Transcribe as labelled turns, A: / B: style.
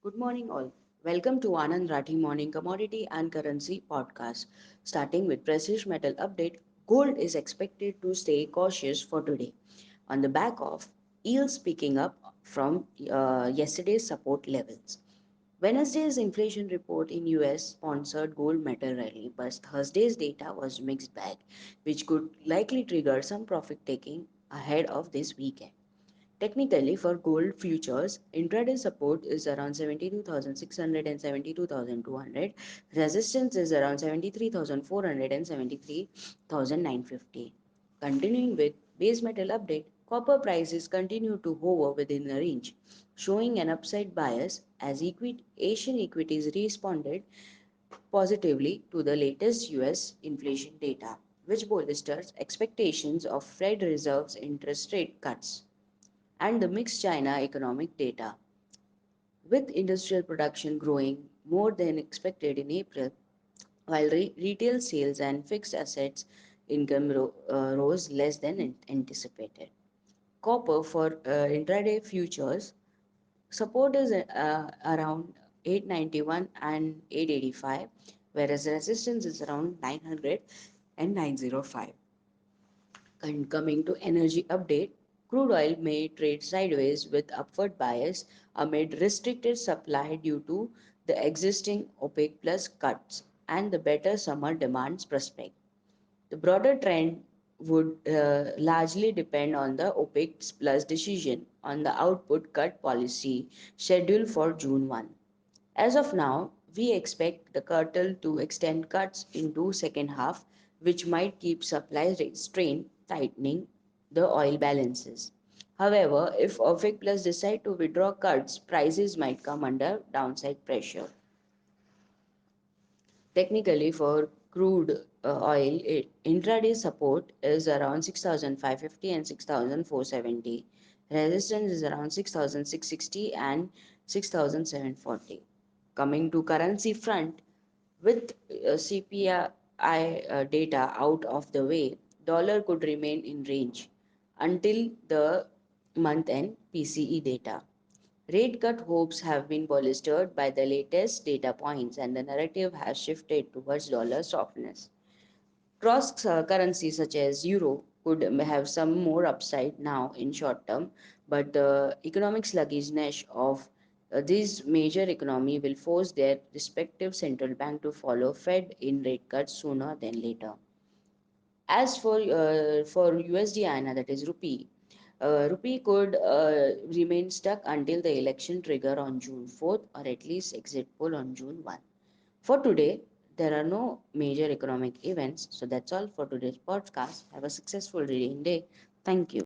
A: Good morning, all. Welcome to Anand Rathi Morning Commodity and Currency Podcast. Starting with precious metal update, gold is expected to stay cautious for today on the back of yields picking up from yesterday's support levels. Wednesday's inflation report in US sponsored gold metal rally, but Thursday's data was mixed bag, which could likely trigger some profit taking ahead of this weekend. Technically, for gold futures, intraday support is around 72,600 and 72,200. Resistance is around 73,400 and 73,950. Continuing with base metal update, copper prices continue to hover within the range, showing an upside bias as Asian equities responded positively to the latest US inflation data, which bolsters expectations of Fed Reserve's interest rate cuts and the mixed China economic data. With industrial production growing more than expected in April, while retail sales and fixed assets income rose less than anticipated. Copper for intraday futures support is around 891 and 885, whereas resistance is around 900 and 905. And coming to energy update, crude oil may trade sideways with upward bias amid restricted supply due to the existing OPEC plus cuts and the better summer demands prospect. The broader trend would largely depend on the OPEC plus decision on the output cut policy scheduled for June 1. As of now, we expect the cartel to extend cuts into second half, which might keep supply strained, tightening the oil balances. However, if OPEC Plus decide to withdraw cuts, prices might come under downside pressure. Technically, for crude oil, intraday support is around 6,550 and 6,470. Resistance is around 6,660 and 6,740. Coming to currency front, with CPI data out of the way, dollar could remain in range until the month end PCE data. Rate cut hopes have been bolstered by the latest data points, and the narrative has shifted towards dollar softness. Cross currencies such as euro could have some more upside now in short term, but the economic sluggishness of these major economy will force their respective central bank to follow Fed in rate cuts sooner than later. As for USD INR, that is rupee, rupee could remain stuck until the election trigger on June 4th or at least exit poll on June 1. For today, there are no major economic events, so that's all for today's podcast. Have a successful reading day. Thank you.